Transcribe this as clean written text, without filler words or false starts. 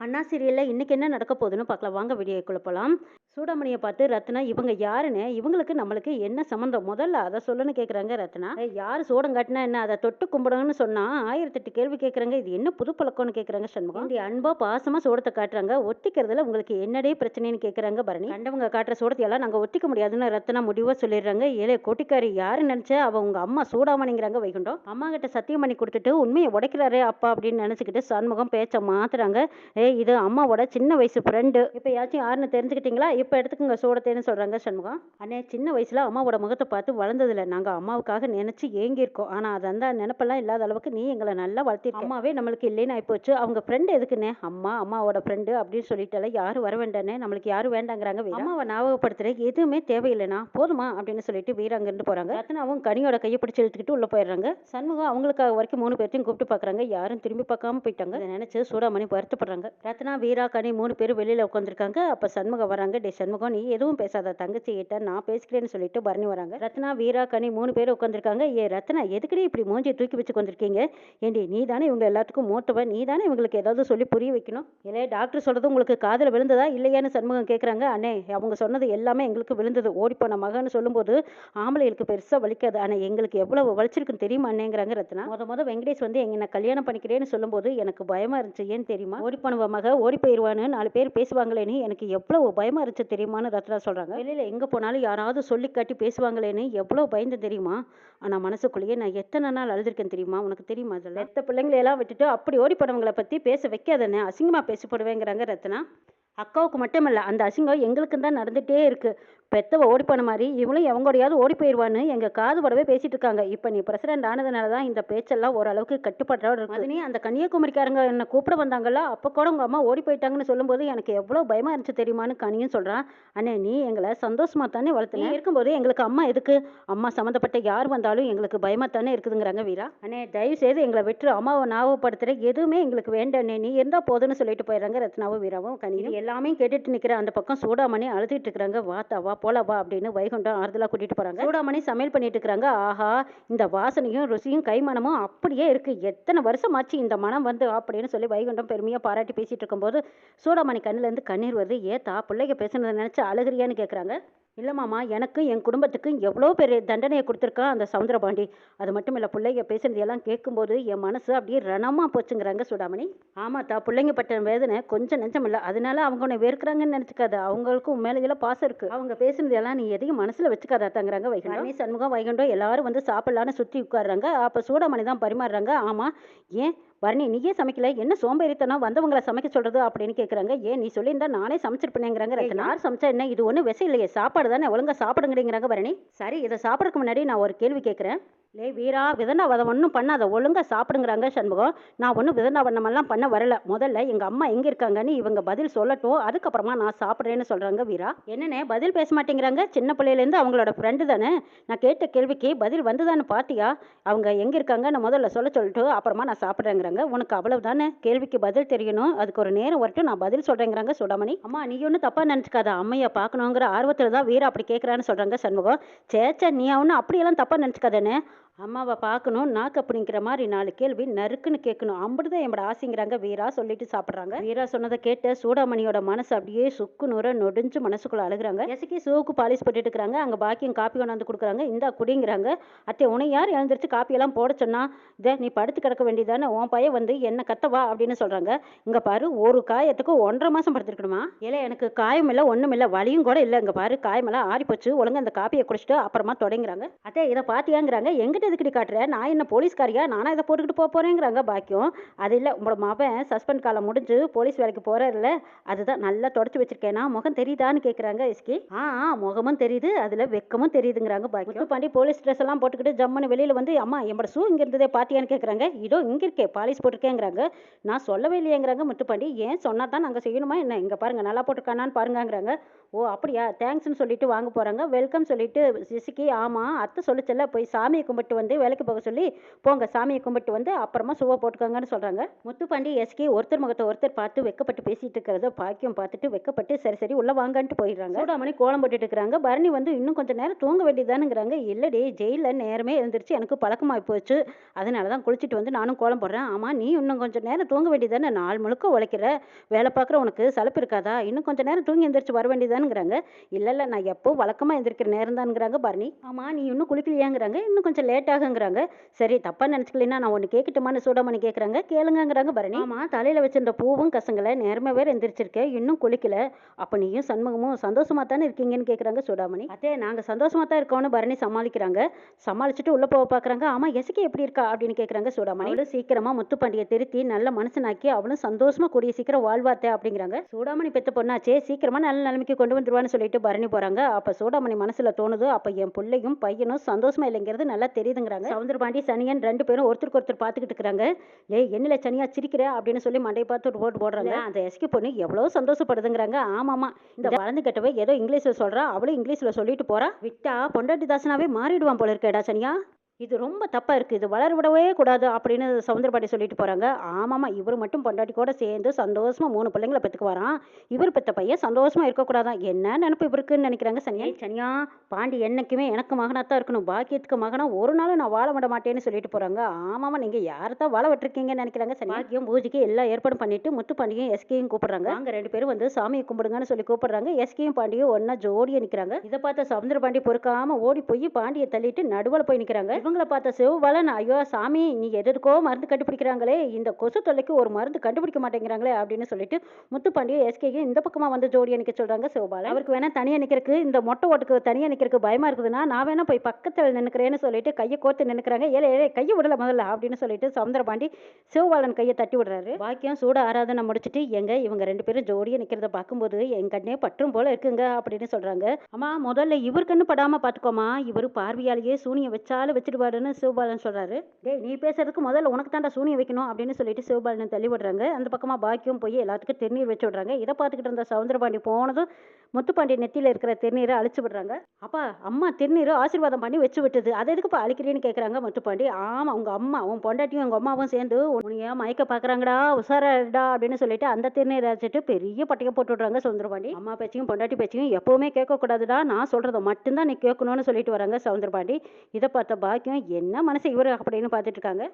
அண்ணா சீரியல்ல இன்னைக்கு என்ன நடக்க போகுதுன்னு பார்க்கலாம் வாங்க வீடியோக்குள்ள போலாம். சூடாமணியை பார்த்து ரத்னா இவங்க யாருன்னு இவங்களுக்கு நம்மளுக்கு என்ன சம்மந்தம் முதல்ல அதை சொல்லுன்னு கேட்குறாங்க ரத்னா. யார் சூடம் காட்டினா என்ன அதை தொட்டு கும்பிடுங்கன்னு சொன்னா 1008 கேள்வி கேட்குறாங்க. இது என்ன புது பழக்கம்னு கேட்குறாங்க சண்முகம். இப்படி அன்பா பாசமா சூடத்தை காட்டுறாங்க. ஒத்திக்கிறதுல உங்களுக்கு என்னடே பிரச்சனைன்னு கேட்குறாங்க பரணி. கண்டவங்க காட்டுற சூடத்தையெல்லாம் நாங்கள் ஒத்திக்க முடியாதுன்னு ரத்னா முடிவா சொல்லிடுறாங்க. ஏழை கோட்டிக்காரி யாரு நினைச்சா அவ உங்க அம்மா சூடாமணிங்கிறாங்க வைகுண்டம். அம்மா கிட்ட சத்தியம் பண்ணி கொடுத்துட்டு உண்மையை உடைக்கிறாரே அப்பா அப்படின்னு நினைச்சுக்கிட்டு சண்முகம் பேச்ச மாத்துறாங்க. இது அம்மாவோட சின்ன வயசு ஃப்ரெண்டு. இப்போ யாச்சும் யாருன்னு தெரிஞ்சுக்கிட்டீங்களா? இப்போ எடுத்துக்கோங்க சூடத்தேன்னு சொல்கிறாங்க சண்முகம். அண்ணே சின்ன வயசில் அம்மாவோட முகத்தை பார்த்து வளர்ந்ததில்ல. நாங்கள் அம்மாவுக்காக நினச்சி ஏங்கியிருக்கோம். ஆனால் அது அந்த நினப்பெல்லாம் இல்லாத அளவுக்கு நீ எங்களை நல்லா வளர்த்திருக்க. அம்மாவே நம்மளுக்கு இல்லைன்னு ஆயிப்போச்சு. அவங்க ஃப்ரெண்டு எதுக்குண்ணே? அம்மாவோட ஃப்ரெண்டு அப்படின்னு சொல்லிட்டால யாரும் வர வேண்டானே, நம்மளுக்கு யாரும் வேண்டாங்கிறாங்க. அம்மாவை ஞாபகப்படுத்துற எதுவுமே தேவையில்லைனா போதுமா அப்படின்னு சொல்லிட்டு வீர அங்கிருந்து போகிறாங்க. ரத்னாவும் கனியோட கையை பிடிச்சி இழுத்துக்கிட்டு உள்ளே போயிடுறாங்க. சண்முகம் அவங்களுக்காக வரைக்கும் 3 பேர்த்தையும் கூப்பிட்டு பார்க்குறாங்க. யாரும் திரும்பி பார்க்காம போயிட்டாங்க. அதை நினச்சி சூடாமணி வருத்தப்படுறாங்க. ரத்னா வீரா கனி 3 பேரும் வெளியில உட்காந்துருக்காங்க. அப்ப சண்முகம் வராங்க. டே சண்முகம் நீ எதுவும் பேசாத, தங்கச்சி கிட்ட நான் பேசிக்கிறேன்னு சொல்லிட்டு பரணி வராங்க. ரத்னா வீரா கனி 3 பேரும் உட்காந்துருக்காங்க. ரத்னா எதுக்கடி இப்படி மூஞ்சி தூக்கி வச்சு உட்காந்துருக்கீங்க? ஏண்டி நீ தானே இவங்க எல்லாத்துக்கும் மூத்தவ, நீ தானே இவங்களுக்கு ஏதாவது சொல்லி புரிய வைக்கணும். இல்லை டாக்டர் சொல்றது உங்களுக்கு காதில் விழுந்ததா இல்லையான்னு சண்முகம் கேட்குறாங்க. அண்ணே அவங்க சொன்னது எல்லாமே எங்களுக்கு விழுந்தது. ஓடிப்போன மகன்னு சொல்லும்போது ஆம்பளைகளுக்கு பெருசா வலிக்காது, ஆனா எங்களுக்கு எவ்வளவு வலிச்சிருக்குன்னு தெரியுமா அண்ணேங்கிறாங்க ரத்னா. முத வெங்கடேஷ் வந்து என்ன கல்யாணம் பண்ணிக்கிறேன்னு சொல்லும்போது எனக்கு பயமா இருந்துச்சு. ஏன்னு தெரியுமா? ஓடிப்போனவ மக ஓடி போயிடுவான்னு 4 பேர் பேசுவாங்களேன்னு எனக்கு எவ்வளவு பயமா இருந்துச்சு தெரியுமான்னு ரத்னா சொல்றாங்க. வெளியில எங்க போனாலும் யாராவது சொல்லி காட்டி பேசுவாங்களேன்னு எவ்வளவு பயந்து தெரியுமா? ஆனா மனசுக்குள்ளேயே நான் எத்தனை நாள் அழுதுருக்கேன் தெரியுமா? உனக்கு தெரியுமா? அதில் எத்த பிள்ளைங்களை எல்லாம் விட்டுட்டு அப்படி ஓடி போனவங்களை பத்தி பேச வைக்காதன்னு அசிங்கமா பேசப்படுவேங்கிறாங்க ரத்னா. அக்காவுக்கு மட்டுமல்ல அந்த அசிங்கம் எங்களுக்கும் தான் நடந்துகிட்டே இருக்கு. பெத்தவ ஓடி போன மாதிரி இவளும் எவங்கோடையாவது ஓடி போயிடுவான்னு எங்கள் காது படவே பேசிட்டு இருக்காங்க. இப்போ நீ பிரசிடென்ட் ஆனதுனால தான் இந்த பேச்செல்லாம் ஓரளவுக்கு கட்டுப்பாட்டோட இருக்கு. அதுனே அந்த கன்னியாகுமரிக்காரங்க என்னை கூப்பிட வந்தாங்களா அப்போ கூட உங்கள் அம்மா ஓடி போயிட்டாங்கன்னு சொல்லும்போது எனக்கு எவ்வளோ பயமாக இருந்துச்சு தெரியுமான்னு கனியும் சொல்கிறான். அண்ணே நீ எங்களை சந்தோஷமாக தானே வளர்த்து, நீ இருக்கும்போது எங்களுக்கு அம்மா எதுக்கு? அம்மா சம்மந்தப்பட்ட யார் வந்தாலும் எங்களுக்கு பயமாக தானே இருக்குதுங்கிறாங்க வீரா. அண்ணே தயவு செய்து எங்களை விட்டு அம்மாவை ஞாபகப்படுத்துகிற எதுவுமே எங்களுக்கு வேண்டாண்ணே, நீ இருந்தால் போதுன்னு சொல்லிட்டு போயிடுறாங்க ரத்னாவும் வீராவும் கனியும். எல்லாமே கேட்டுட்டு நிற்கிற அந்த பக்கம் சூடாமணி அழுதுட்டு இருக்கிறாங்க. வா போல வா அப்படின்னு வைகுண்டம் ஆறுதலாக கூட்டிட்டு போறாங்க. சூடாமணி சமையல் பண்ணிட்டு இருக்கிறாங்க. ஆஹா இந்த வாசனையும் ருசியும் கைமணமும் அப்படியே இருக்கு, எத்தனை வருஷம் ஆச்சு இந்த மனம் வந்து அப்படின்னு சொல்லி வைகுண்டம் பெருமையா பாராட்டி பேசிட்டு இருக்கும்போது சூடாமணி கண்ணுல இருந்து கண்ணீர் வருது. ஏத்தா பிள்ளைங்க பேசுனதை நினைச்சு அழுகிறியான்னு கேட்குறாங்க. இல்லை மாமா எனக்கும் என் குடும்பத்துக்கும் எவ்வளோ பெரிய தண்டனையை கொடுத்துருக்கா அந்த சவுந்தரபாண்டி. அது மட்டும் இல்லை பிள்ளைங்க பேசுனதையெல்லாம் கேட்கும்போது என் மனசு அப்படியே ரணமாக போச்சுங்கிறாங்க சூடாமணி. ஆமாத்தா பிள்ளைங்க பட்ட வேதனை கொஞ்சம் நெஞ்சம் இல்லை, அதனால அவங்க உன்னை வெறுக்கிறாங்கன்னு நினச்சிக்காத, அவங்களுக்கும் மேலே இதெல்லாம் பாசம் இருக்குது. அவங்க பேசுனதெல்லாம் நீ எதையும் மனசில் வச்சுக்காதாத்தாங்கிறாங்க வைகுண்டம். சண்முகம் வைகுண்டம் எல்லாரும் வந்து சாப்பிடலான்னு சுற்றி உட்காடுறாங்க. அப்போ சூடாமணி தான் பரிமாறுறாங்க. ஆமாம் ஏன் வரணி நீயே சமைக்கல, என்ன சோம்பேறித்தனம் வந்தவங்களை சமைக்க சொல்றது அப்படின்னு கேட்குறாங்க. ஏன் நீ சொல்லியிருந்தா நானே சமைச்சிருப்பேங்கிறாங்க. யார் சமைச்சா என்ன, இது ஒன்றும் விஷம் இல்லையே, சாப்பாடு தானே, ஒழுங்கா சாப்பிடுங்கிறீங்கிறாங்க வரணி. சரி இதை சாப்பிட்றதுக்கு முன்னாடி நான் ஒரு கேள்வி கேட்குறேன். வீரா விதண்டாவதம் ஒன்றும் பண்ணாத, ஒழுங்கா சாப்பிடுங்கிறாங்க சண்முகம். நான் ஒன்றும் விதண்டாவதமெல்லாம் பண்ண வரல, முதல்ல எங்கள் அம்மா எங்கே இருக்காங்கன்னு இவங்க பதில் சொல்லட்டும், அதுக்கப்புறமா நான் சாப்பிட்றேன்னு சொல்கிறாங்க வீரா. என்னென்ன பதில் பேச மாட்டேங்கிறாங்க? சின்ன பிள்ளையிலேருந்து அவங்களோட ஃப்ரெண்டு தானே, நான் கேட்ட கேள்விக்கு பதில் வந்துதான்னு பார்த்தியா? அவங்க எங்கே இருக்காங்கன்னு முதல்ல சொல்லிட்டு அப்புறமா நான் சாப்பிட்றேங்கிறாங்க. உனக்கு அவ்வளவு தானே, கேள்விக்கு பதில் தெரியணும், அதுக்கு ஒரு நேரம் வரட்டும், நான் பதில் சொல்கிறேங்கிறாங்க சூடாமணி. அம்மா நீ ஒன்றும் தப்பாக நினச்சிக்காத, அம்மையை பார்க்கணுங்கிற ஆர்வத்தில் தான் வீரா அப்படி கேட்குறான்னு சொல்கிறாங்க சண்முகம். சேச்சா நீ ஒன்றும் அப்படியெல்லாம் தப்பாக நினச்சிக்காதேன்னு, அம்மாவை பார்க்கணும் நாக்கு அப்படிங்கிற மாதிரி 4 கேள்வி நறுக்குன்னு கேட்கணும், அப்படிதான் என்னோட ஆசைங்கிறாங்க வீரா. சொல்லிட்டு சாப்பிட்றாங்க. வீரா சொன்னதை கேட்ட சூடாமணியோட மனசு அப்படியே சுக்கு நூற நொடிஞ்சு மனசுக்குள்ள அழுகுறாங்க. எசக்கி சூவுக்கு பாலிஷ் போட்டுட்டு இருக்கிறாங்க. அங்கே பாக்கியம் காப்பி கொண்டாந்து கொடுக்குறாங்க. இந்தா குடிங்கிறாங்க. அத்தை உன்னை யார் எழுந்திரிச்சு காப்பியெல்லாம் போட சொன்னா? இதை நீ படுத்து கிடக்க வேண்டியதானே, உன் பையன் வந்து என்ன கத்தவா அப்படின்னு சொல்கிறாங்க. இங்கே பாரு ஒரு காயத்துக்கு 1.5 மாதம் படுத்துருக்கணுமா? இல்லை எனக்கு காயம் இல்லை ஒன்றும் இல்லை, வலியும் கூட இல்லை, இங்கே பாரு காயமெல்லாம் ஆறிப்போச்சு, ஒழுங்கு அந்த காப்பியை குடிச்சிட்டு அப்புறமா தொடங்குறாங்க. அத்தை இதை பார்த்தியாங்கிறாங்க. எங்கிட்ட எதுக்கடி காட்டுற, நான் என்ன போலீஸ்காரியா, நானா இதை போட்டுக்கிட்டு போகிறேங்கிறாங்க பாக்கியம். அது இல்லை உங்களோட மகன் சஸ்பெண்ட் காலம் முடிஞ்சு போலீஸ் வேலைக்கு போகிறாருல்ல, அதுதான் நல்லா தொடச்சி வச்சிருக்கேனா, முகம் தெரியுதான்னு கேட்குறாங்க எஸ்கி. முகமும் தெரியுது, அதில் வெக்கமும் தெரியுதுங்கிறாங்க பாக்கியம். பாண்டி போலீஸ் ட்ரெஸ் எல்லாம் போட்டுக்கிட்டு ஜம்முன்னு வெளியில் வந்து அம்மா என்னோட ஷூ இங்கே இருந்ததே பார்த்தியான்னு கேட்குறாங்க. இதோ இங்கே இருக்கே பாலிஷ் போட்டிருக்கேங்கிறாங்க. நான் சொல்லவே இல்லையேங்கிறாங்க முத்துப்பாண்டி. ஏன் சொன்னா தான் நாங்கள் செய்யணுமா என்ன, இங்கே பாருங்க நல்லா போட்டிருக்கானான்னு பாருங்கிறாங்க. ஓ அப்படியா தேங்க்ஸ்ன்னு சொல்லிட்டு வாங்க போகிறாங்க. வெல்கம் சொல்லிட்டு சிசிக்கு ஆமாம் அத்தை சொல்லிச்சல போய் சாமியை கும்பிட்டு வந்து வேலைக்கு போக சொல்லி போங்க சாமியை கும்பிட்டு வந்து அப்புறமா ஷூவை போட்டுக்கோங்கன்னு சொல்கிறாங்க. முத்துப்பாண்டி எஸ்கே ஒருத்தர் முகத்தை ஒருத்தர் பார்த்து வெக்கப்பட்டு பேசிட்டு இருக்கிறத பாக்கியம் பார்த்துட்டு வெக்கப்பட்டு சரி சரி உள்ள வாங்கன்ட்டு போயிடுறாங்க. சூடாமணி கோலம் போட்டுட்டு இருக்கிறாங்க. பரணி வந்து இன்னும் கொஞ்சம் நேரம் தூங்க வேண்டியதானுங்கிறாங்க. இல்லடி ஜெயிலில் நேரமே எழுந்திரிச்சு எனக்கு பழக்கமாகி போச்சு, அதனால தான் குளிச்சுட்டு வந்து நானும் கோலம் போடுறேன். ஆமாம் நீ இன்னும் கொஞ்சம் நேரம் தூங்க வேண்டியதானே, நாள் முழுக்க உழைக்கிற வேலை பார்க்குற உனக்கு சலுப்பு இருக்காதா, இன்னும் கொஞ்சம் நேரம் தூங்கி எந்திரிச்சு வர வேண்டியதானுங்கிறாங்க. இல்லை நான் எப்போ வழக்கமாக எந்திரிக்கிற நேரம் தானுங்கிறாங்க பரணி. ஆமாம் நீ இன்னும் குளிக்கலையாங்கிறாங்க. இன்னும் கொஞ்சம் லேட் ஆகுங்கிறாங்க. சரி தப்பாக நினச்சிக்கலன்னா நான் ஒன்று கேட்கட்டுமான்னு சூடாமணி கேட்குறாங்க. கேளுங்கங்கிறாங்க பரணி. ஆமாம் தலையில் வச்சிருந்த பூவும் கசங்களை நேரமே வேறு எந்திரிச்சிருக்கேன், இன்னும் குளிக்கல, அப்போ நீயும் சண்முகமும் சந்தோஷமா தானே இருக்கீங்கன்னு கேட்குறாங்க சூடாமணி. அதே நாங்கள் சந்தோஷமா தான் இருக்கோம்னு பரணி சமாளிக்கிறாங்க. சமாளிச்சுட்டு உள்ளே போக பார்க்குறாங்க. ஆமாம் எசுக்கி எப்படி இருக்கா அப்படின்னு கேட்குறாங்க சூடாமணி. அவளும் சீக்கிரமாக முத்துப்பாண்டியை திருத்தி நல்ல மனுஷனாக்கி அவளும் சந்தோஷமா கூடிய சீக்கிரம் வாழ்வாத்தே அப்படிங்கிறாங்க. சூடாமணி பெத்த பொண்ணாச்சே சீக்கிரமாக நல்ல நிலைமைக்கு கொண்டு வந்துருவான்னு சொல்லிட்டு பரணி போகிறாங்க. அப்போ சூடாமணி மனசில் தோணுது, அப்போ என் பிள்ளையும் பையனும் சந்தோஷமா இல்லைங்கிறது நல்லா தெரியுதுங்கிறாங்க. சவுந்தரபாண்டி சனியன் ரெண்டு பேரும் ஒருத்தருக்கு ஒருத்தர் பார்த்துக்கிட்டு இருக்கிறாங்க. ஏய் என்னில சனியா சிரிக்கிற அப்படின்னு சொல்லி மண்டையை பார்த்து ஒரு போட்டு போடுறாங்க. அந்த எஸ்கி பொண்ணு எவ்வளோ சந்தோஷப்படுதுங்கிறாங்க. ஆமாம்மா இந்த வளர்ந்து கெட்டவை ஏதோ இங்கிலீஷில் சொல்கிறா, அவளும் இங்கிலீஷில் சொல்லிட்டு போகிறா, விட்டா பொண்டாட்டி தாசனாவே மாறிடுவான் போல இருக்கேடா சனியா, இது ரொம்ப தப்பாக இருக்குது, இது வளர விடவே கூடாது அப்படின்னு சவுந்தரபாண்டி சொல்லிட்டு போகிறாங்க. ஆமாம்மா இவர் மட்டும் பொண்டாட்டி கூட சேர்ந்து சந்தோஷமாக 3 பிள்ளைங்களை பெற்றுக்கு வரான், இவர் பெற்ற பையன் சந்தோஷமாக இருக்கக்கூடாதான், என்ன நினப்பு இவருக்குன்னு நினைக்கிறாங்க சனியா. சனியா பாண்டி என்னைக்குமே எனக்கு மகனாக தான் இருக்கணும், பாக்கியத்துக்கு மகனா ஒரு நாளும் நான் வாழ விட மாட்டேன்னு சொல்லிட்டு போகிறாங்க. ஆமாம்மா நீங்கள் யாரை தான் வாழ விட்டுருக்கீங்கன்னு நினைக்கிறாங்க சனியா. பாக்கியம் பூஜைக்கு எல்லா ஏற்பாடும் பண்ணிட்டு முத்துப்பாண்டியும் எஸ்கேயும் கூப்பிடுறாங்க. அங்கே 2 பேரும் வந்து சாமியை கும்பிடுங்கன்னு சொல்லி கூப்பிடுறாங்க. எஸ்கேயும் பாண்டியும் ஒன்னா ஜோடியாக நிற்கிறாங்க. இதை பார்த்த சவுந்தரபாண்டி பொறுக்காமல் ஓடி போய் பாண்டியை தள்ளிட்டு நடுவில் போய் நிற்கிறாங்க. இவங்களை பார்த்த சிவபாலன் ஐயோ சாமி நீ எதுக்கோ மருந்து கண்டுபிடிக்கிறாங்களே, இந்த கொசு தொல்லைக்கு ஒரு மருந்து கண்டுபிடிக்க மாட்டேங்கிறாங்களே அப்படின்னு சொல்லிட்டு முத்துப்பாண்டியும் எஸ்கேயும் இந்த பக்கமாக வந்து ஜோடியாக நிற்க சொல்கிறாங்க சிவபாலன். அவருக்கு வேணா தனியாக நிற்கிறதுக்கு இந்த மொட்டை ஓட்டுக்கு தனியாக நிற்கிறதுக்கு பயமாக இருக்குதுன்னா நான் வேணா போய் பக்கத்தில் நின்றுக்கிறேன்னு சொல்லிட்டு கையை கோர்த்து நின்றுக்கிறாங்க. ஏழை ஏழை கையை விடல முதல்ல அப்படின்னு சொல்லிட்டு சவுந்தரபாண்டி சிவபாலன் கையை தட்டி விடுறாரு. பாக்கியம் சூட ஆராதனை முடிச்சுட்டு எங்க இவங்க 2 பேரும் ஜோடியாக நிற்கிறத பார்க்கும்போது என் கண்ணே பற்றும் போல இருக்குங்க அப்படின்னு சொல்கிறாங்க. அம்மா முதல்ல இவர் கண்ணு படாமல் பார்த்துக்கோமா, இவர் பார்வையாலேயே சூனியை வச்சாலும் வச்சுடுவாருன்னு சிவபாலன் சொல்றாரு. டேய் நீ பேசுறதுக்கு முதல்ல உனக்கு தாண்டா சூனியம் வைக்கணும் அப்படின்னு சொல்லிட்டு சிவபாலன் தள்ளி விடுறாங்க. அந்த பக்கமா பாக்கியம் போய் எல்லாத்துக்கும் திருநீர் வச்சு விடுறாங்க. இதை பார்த்துக்கிட்டு இருந்த சவுந்தரபாண்டி போனதும் முத்துப்பாண்டி நெத்தியில இருக்கிற திருநீரை அழிச்சு விடுறாங்க. அப்பா அம்மா திருநீரை ஆசீர்வாதம் பண்ணி வச்சு விட்டது, அதை எதுக்குப்பா அழிக்கிறேன்னு கேட்குறாங்க முத்துப்பாண்டி. ஆமா உங்க அம்மா உன் பொண்டாட்டியும் உங்க அம்மாவும் சேர்ந்து உன்னையா மயக்க பார்க்குறாங்கடா உசாரடா அப்படின்னு சொல்லிட்டு அந்த திருநீரை அழைச்சிட்டு பெரிய பட்டையை போட்டு விடுறாங்க சவுந்தரபாண்டி. அம்மா பேச்சையும் பொண்டாட்டி பேச்சையும் எப்பவுமே கேட்கக்கூடாதுடா, நான் சொல்றதை மட்டும்தான் நீ கேட்கணும்னு சொல்லிட்டு வராங்க சவுந்தரபாண்டி. இதை பார்த்த பாக்கியம் என்ன மனசு இவரு அப்படின்னு பார்த்துட்டு இருக்காங்க.